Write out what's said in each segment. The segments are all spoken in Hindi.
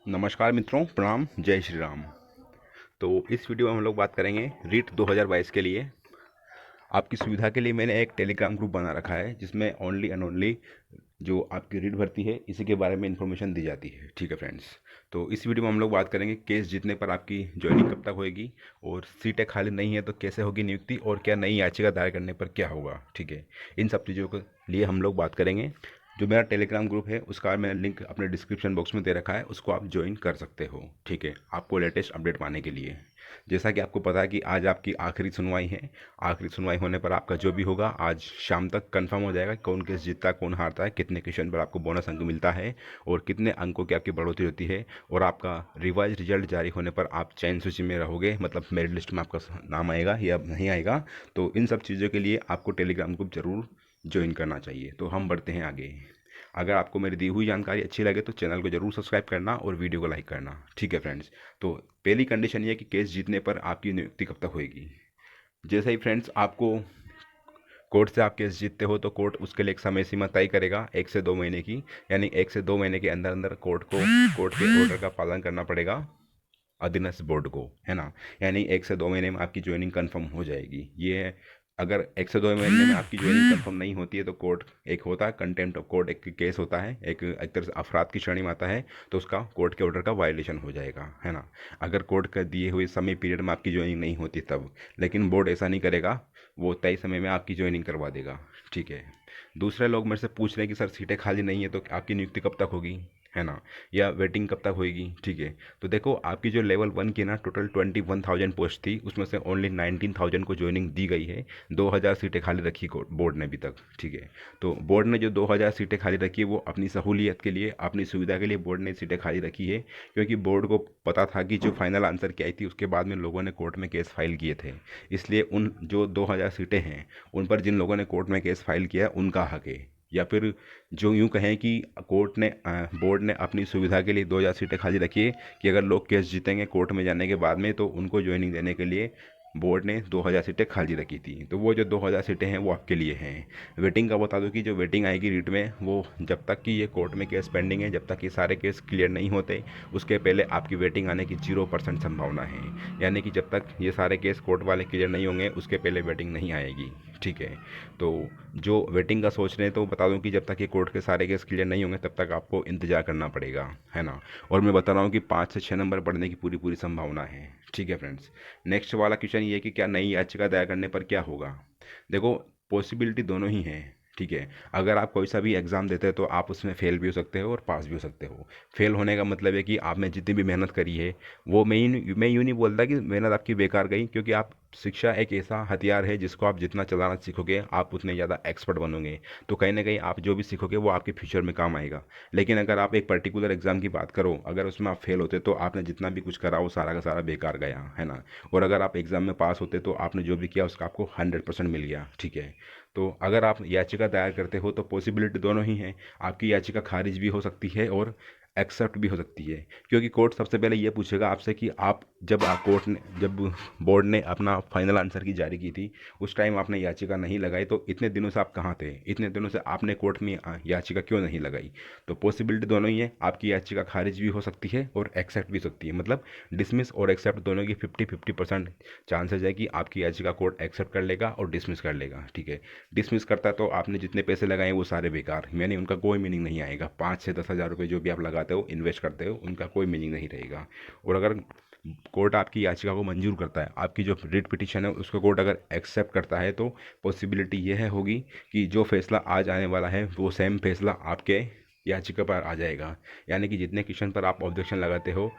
नमस्कार मित्रों, प्रणाम, जय श्री राम। तो इस वीडियो में हम लोग बात करेंगे रीट 2022 के लिए। आपकी सुविधा के लिए मैंने एक टेलीग्राम ग्रुप बना रखा है जिसमें ओनली एंड ओनली जो आपकी रीट भर्ती है इसी के बारे में इन्फॉर्मेशन दी जाती है। ठीक है फ्रेंड्स, तो इस वीडियो में हम लोग बात करेंगे केस जीतने पर आपकी ज्वाइनिंग कब तक होएगी, और सीटें खाली नहीं है तो कैसे होगी नियुक्ति, और क्या नई याचिका दायर करने पर क्या होगा। ठीक है, इन सब चीज़ों के लिए हम लोग बात करेंगे। जो मेरा टेलीग्राम ग्रुप है उसका मैंने लिंक अपने डिस्क्रिप्शन बॉक्स में दे रखा है, उसको आप ज्वाइन कर सकते हो। ठीक है, आपको लेटेस्ट अपडेट पाने के लिए। जैसा कि आपको पता है कि आज आपकी आखिरी सुनवाई है। आखिरी सुनवाई होने पर आपका जो भी होगा आज शाम तक कंफर्म हो जाएगा, कौन केस जीतता है, कौन हारता है, कितने क्वेश्चन पर आपको बोनस अंक मिलता है और कितने अंकों की आपकी बढ़ोतरी होती है। और आपका रिवाइज रिजल्ट जारी होने पर आप चयन सूची में रहोगे, मतलब मेरिट लिस्ट में आपका नाम आएगा या नहीं आएगा। तो इन सब चीज़ों के लिए आपको टेलीग्राम ग्रुप जरूर ज्वाइन करना चाहिए। तो हम बढ़ते हैं आगे। अगर आपको मेरी दी हुई जानकारी अच्छी लगे तो चैनल को जरूर सब्सक्राइब करना और वीडियो को लाइक करना। ठीक है फ्रेंड्स, तो पहली कंडीशन ये है कि केस जीतने पर आपकी नियुक्ति कब तक होएगी। जैसे ही फ्रेंड्स आपको कोर्ट से आप केस जीतते हो तो कोर्ट उसके लिए एक समय सीमा तय करेगा 1 से 2 महीने की, यानी 1 से 2 महीने के अंदर अंदर कोर्ट के ऑर्डर का पालन करना पड़ेगा अधीनस्थ बोर्ड को, है ना। यानी 1 से 2 महीने में आपकी ज्वाइनिंग कंफर्म हो जाएगी। ये है, अगर 1 से 2 महीने में आपकी ज्वाइनिंग कंफर्म नहीं होती है तो कोर्ट एक होता है कंटेम्प्ट ऑफ कोर्ट, एक केस होता है, एक तरह से अपराध की श्रेणी में आता है, तो उसका कोर्ट के ऑर्डर का वायलेशन हो जाएगा, है ना। अगर कोर्ट का दिए हुए समय पीरियड में आपकी ज्वाइनिंग नहीं होती तब, लेकिन बोर्ड ऐसा नहीं करेगा, वो तय समय में आपकी ज्वाइनिंग करवा देगा। ठीक है, दूसरे लोग मेरे से पूछ रहे हैं कि सर सीटें खाली नहीं है तो आपकी नियुक्ति कब तक होगी, है ना, या वेटिंग कब तक होएगी। ठीक है, तो देखो आपकी जो लेवल 1 की ना टोटल 21,000 पोस्ट थी, उसमें से ओनली 19,000 को ज्वाइनिंग दी गई है। 2,000 सीटें खाली रखी बोर्ड ने अभी तक। ठीक है, तो बोर्ड ने जो 2,000 सीटें खाली रखी है वो अपनी सहूलियत के लिए, अपनी सुविधा के लिए बोर्ड ने सीटें खाली रखी है, क्योंकि बोर्ड को पता था कि जो फाइनल आंसर की आई थी उसके बाद में लोगों ने कोर्ट में केस फाइल किए थे। इसलिए उन जो 2,000 सीटें हैं उन पर जिन लोगों ने कोर्ट में केस फाइल किया है उनका हक है। या फिर जो यूँ कहें कि कोर्ट ने बोर्ड ने अपनी सुविधा के लिए 2,000 सीटें खाली रखी है कि अगर लोग केस जीतेंगे कोर्ट में जाने के बाद में तो उनको ज्वाइनिंग देने के लिए बोर्ड ने 2,000 सीटें खाली रखी थी। तो वो जो 2,000 सीटें हैं वो आपके लिए हैं। वेटिंग का बता दूं कि जो वेटिंग आएगी रीट में वो जब तक कि ये कोर्ट में केस पेंडिंग है, जब तक ये सारे केस क्लियर नहीं होते उसके पहले आपकी वेटिंग आने की 0% संभावना है। यानी कि जब तक ये सारे केस कोर्ट वाले क्लियर नहीं होंगे उसके पहले वेटिंग नहीं आएगी। ठीक है, तो जो वेटिंग का सोच रहे हैं तो बता दूं कि जब तक ये कोर्ट के सारे केस क्लियर नहीं होंगे तब तक आपको इंतजार करना पड़ेगा, है ना। और मैं बता रहा हूँ कि 5 से 6 नंबर पढ़ने की पूरी पूरी संभावना है। ठीक है फ्रेंड्स, नेक्स्ट वाला क्वेश्चन ये है कि क्या नई याचिका दायर करने पर क्या होगा। देखो, पॉसिबिलिटी दोनों ही हैं। ठीक है, अगर आप कोई सा भी एग्ज़ाम देते हैं तो आप उसमें फेल भी हो सकते हो और पास भी हो सकते हो। फेल होने का मतलब है कि आपने जितनी भी मेहनत करी है वो मैं यूँ नहीं बोलता कि मेहनत आपकी बेकार गई, क्योंकि आप शिक्षा एक ऐसा हथियार है जिसको आप जितना चलाना सीखोगे आप उतने ज़्यादा एक्सपर्ट बनोगे। तो कहीं ना कहीं आप जो भी सीखोगे वो आपके फ्यूचर में काम आएगा। लेकिन अगर आप एक पर्टिकुलर एग्जाम की बात करो, अगर उसमें आप फेल होते तो आपने जितना भी कुछ करा वो सारा का सारा बेकार गया, है ना। और अगर आप एग्जाम में पास होते तो आपने जो भी किया उसका आपको 100% मिल गया। ठीक है, तो अगर आप याचिका दायर करते हो तो पॉसिबिलिटी दोनों ही हैं। आपकी याचिका खारिज भी हो सकती है और एक्सेप्ट भी हो सकती है, क्योंकि कोर्ट सबसे पहले ये पूछेगा आपसे कि आप जब बोर्ड ने अपना फाइनल आंसर की जारी की थी उस टाइम आपने याचिका नहीं लगाई, तो इतने दिनों से आप कहाँ थे, इतने दिनों से आपने कोर्ट में याचिका क्यों नहीं लगाई। तो पॉसिबिलिटी दोनों ही है, आपकी याचिका खारिज भी हो सकती है और एक्सेप्ट भी हो सकती है। मतलब डिसमिस और एक्सेप्ट दोनों की 50-50% चांसेज है कि आपकी याचिका कोर्ट एक्सेप्ट कर लेगा और डिसमिस कर लेगा। ठीक है, डिसमिस करता है तो आपने जितने पैसे लगाए वो सारे बेकार, यानी उनका कोई मीनिंग नहीं आएगा। 5 से 10 हज़ार रुपये जो भी आप लगाते हो इन्वेस्ट करते हो उनका कोई मीनिंग नहीं रहेगा। और अगर कोर्ट आपकी याचिका को मंजूर करता है, आपकी जो रिट पिटीशन है उसको कोर्ट अगर एक्सेप्ट करता है तो पॉसिबिलिटी यह है होगी कि जो फैसला आज आने वाला है वो सेम फैसला आपके याचिका पर आ जाएगा। यानी कि जितने क्वेश्चन पर आप ऑब्जेक्शन लगाते हो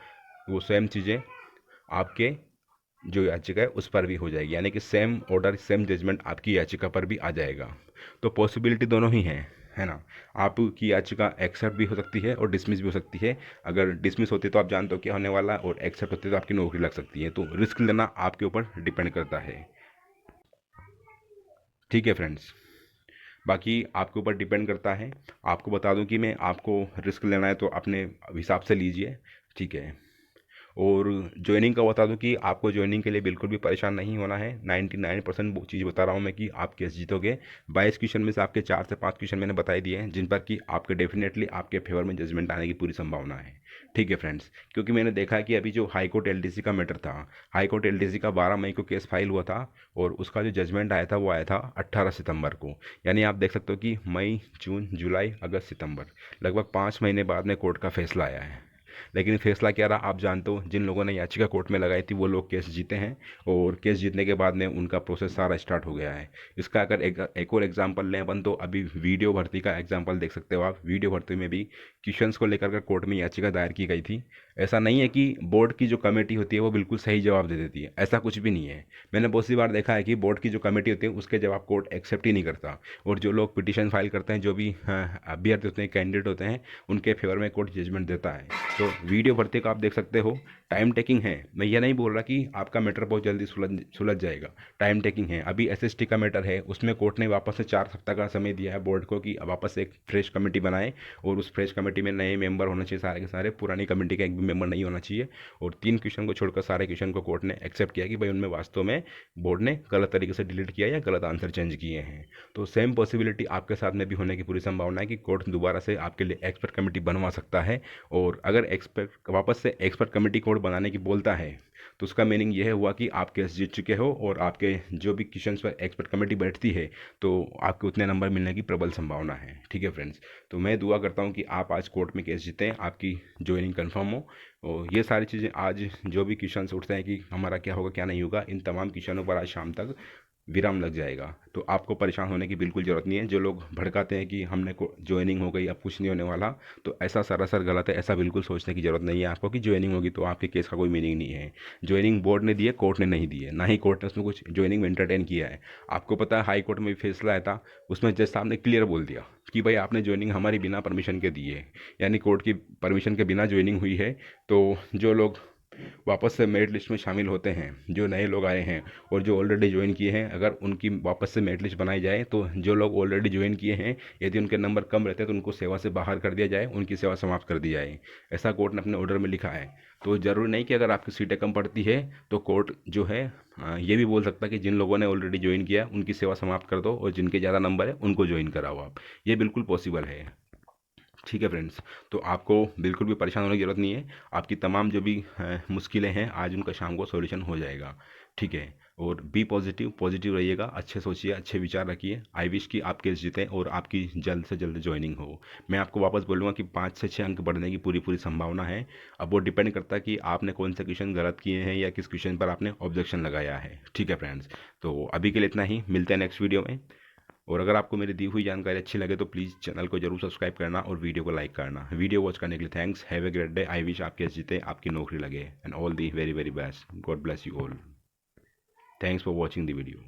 वो सेम चीज़ें आपके जो याचिका है उस पर भी हो जाएगी, यानी कि सेम ऑर्डर सेम जजमेंट आपकी याचिका पर भी आ जाएगा। तो पॉसिबिलिटी दोनों ही हैं, है ना। आपकी याचिका एक्सेप्ट भी हो सकती है और डिसमिस भी हो सकती है। अगर डिसमिस होती है तो आप जानते हो क्या होने वाला है, और एक्सेप्ट होती है तो आपकी नौकरी लग सकती है। तो रिस्क लेना आपके ऊपर डिपेंड करता है। ठीक है फ्रेंड्स, बाकी आपके ऊपर डिपेंड करता है। आपको बता दूं कि मैं आपको रिस्क लेना है तो अपने हिसाब से लीजिए। ठीक है, और ज्वाइनिंग का बता दूं कि आपको ज्वाइनिंग के लिए बिल्कुल भी परेशान नहीं होना है। 99% वो चीज़ बता रहा हूँ मैं कि आप केस जीतोगे। 22 क्वेश्चन में से आपके 4 से 5 क्वेश्चन मैंने बताई दिए हैं जिन पर कि आपके डेफिनेटली आपके फेवर में जजमेंट आने की पूरी संभावना है। ठीक है फ्रेंड्स, क्योंकि मैंने देखा कि अभी जो हाई कोर्ट एलडीसी का मैटर था, हाई कोर्ट एलडीसी का 12 मई को केस फाइल हुआ था और उसका जो जजमेंट आया था वो आया था 18 सितंबर को। यानी आप देख सकते हो कि मई, जून, जुलाई, अगस्त, सितंबर, लगभग 5 महीने बाद में कोर्ट का फैसला आया है। लेकिन फैसला क्या रहा आप जानते हो, जिन लोगों ने याचिका कोर्ट में लगाई थी वो लोग केस जीते हैं, और केस जीतने के बाद में उनका प्रोसेस सारा स्टार्ट हो गया है। इसका अगर एक और एग्जांपल लें अपन, तो अभी वीडियो भर्ती का एग्जांपल देख सकते हो आप। वीडियो भर्ती में भी क्वेश्चंस को लेकर के कोर्ट में याचिका दायर की गई थी। ऐसा नहीं है कि बोर्ड की जो कमेटी होती है वो बिल्कुल सही जवाब दे देती है, ऐसा कुछ भी नहीं है। मैंने बहुत सी बार देखा है कि बोर्ड की जो कमेटी होती है उसके जवाब कोर्ट एक्सेप्ट ही नहीं करता, और जो लोग पिटीशन फाइल करते हैं, जो भी अभ्यर्थी होते हैं, कैंडिडेट होते हैं, उनके फेवर में कोर्ट जजमेंट देता है। तो वीडियो भर्ती का आप देख सकते हो, टाइम टेकिंग है। मैं ये नहीं बोल रहा कि आपका मैटर बहुत जल्दी सुलझ जाएगा, टाइम टेकिंग है। अभी एसएसटी का मैटर है, उसमें कोर्ट ने वापस से 4 सप्ताह का समय दिया है बोर्ड को कि वापस से एक फ्रेश कमेटी बनाए, और उस फ्रेश कमेटी में नए मेंबर होने चाहिए सारे के सारे, पुरानी कमेटी का एक भी मेंबर नहीं होना चाहिए। और 3 क्वेश्चन को छोड़कर सारे क्वेश्चन को कोर्ट ने एक्सेप्ट किया कि भाई उनमें वास्तव में बोर्ड ने गलत तरीके से डिलीट किया या गलत आंसर चेंज किए हैं। तो सेम पॉसिबिलिटी आपके साथ में भी होने की पूरी संभावना है कि कोर्ट दोबारा से आपके लिए एक्सपर्ट कमेटी बनवा सकता है। और अगर एक्सपर्ट वापस से एक्सपर्ट कमेटी कोर्ट बनाने की बोलता है, तो उसका मीनिंग यह हुआ कि आप केस जीत चुके हो, और आपके जो भी क्वेश्चन पर एक्सपर्ट कमेटी बैठती है तो आपके उतने नंबर मिलने की प्रबल संभावना है। ठीक है फ्रेंड्स, तो मैं दुआ करता हूँ कि आप आज कोर्ट में केस जीतें, आपकी ज्वाइनिंग कंफर्म हो। और ये सारी चीज़ें आज जो भी क्वेश्चन उठते हैं कि हमारा क्या होगा क्या नहीं होगा, इन तमाम क्वेश्चनों पर आज शाम तक विराम लग जाएगा। तो आपको परेशान होने की बिल्कुल ज़रूरत नहीं है। जो लोग भड़काते हैं कि हमने को ज्वाइनिंग हो गई अब कुछ नहीं होने वाला, तो ऐसा सरासर गलत है। ऐसा बिल्कुल सोचने की ज़रूरत नहीं है आपको कि ज्वाइनिंग होगी तो आपके केस का कोई मीनिंग नहीं है। ज्वाइनिंग बोर्ड ने दी है, कोर्ट ने नहीं दी है, ना ही कोर्ट ने उसमें कुछ ज्वाइनिंग में एंटरटेन किया है। आपको पता है हाई कोर्ट में भी फैसला आया था, उसमें जज साहब ने क्लियर बोल दिया कि भाई आपने ज्वाइनिंग हमारी बिना परमिशन के दी है, यानी कोर्ट की परमिशन के बिना ज्वाइनिंग हुई है। तो जो लोग वापस से मेरिट लिस्ट में शामिल होते हैं, जो नए लोग आए हैं और जो ऑलरेडी ज्वाइन किए हैं, अगर उनकी वापस से मेरिट लिस्ट बनाई जाए, तो जो लोग ऑलरेडी ज्वाइन किए हैं यदि उनके नंबर कम रहते हैं तो उनको सेवा से बाहर कर दिया जाए, उनकी सेवा समाप्त कर दी जाए। ऐसा कोर्ट ने अपने ऑर्डर में लिखा है। तो ज़रूरी नहीं कि अगर आपकी सीटें कम पड़ती है तो कोर्ट जो है ये भी बोल सकता है कि जिन लोगों ने ऑलरेडी ज्वाइन किया उनकी सेवा समाप्त कर दो, और जिनके ज़्यादा नंबर है उनको ज्वाइन कराओ आप। ये बिल्कुल पॉसिबल है। ठीक है फ्रेंड्स, तो आपको बिल्कुल भी परेशान होने की ज़रूरत नहीं है। आपकी तमाम जो भी मुश्किलें हैं आज उनका शाम को सॉल्यूशन हो जाएगा। ठीक है, और बी पॉजिटिव, पॉजिटिव रहिएगा, अच्छे सोचिए, अच्छे विचार रखिए। आई विश कि आप केस जीतें और आपकी जल्द से जल्द ज्वाइनिंग हो। मैं आपको वापस बोलूँगा कि 5 से 6 अंक बढ़ने की पूरी पूरी संभावना है। अब वो डिपेंड करता है कि आपने कौन से क्वेश्चन गलत किए हैं या किस क्वेश्चन पर आपने ऑब्जेक्शन लगाया है। ठीक है फ्रेंड्स, तो अभी के लिए इतना ही, मिलते हैं नेक्स्ट वीडियो में। और अगर आपको मेरी दी हुई जानकारी अच्छी लगे तो प्लीज़ चैनल को जरूर सब्सक्राइब करना और वीडियो को लाइक करना। वीडियो वॉच करने के लिए thanks. Have a great day. I wish आप केस जीते, आपकी नौकरी लगे, and all the very very best. God bless you all. Thanks for watching the video.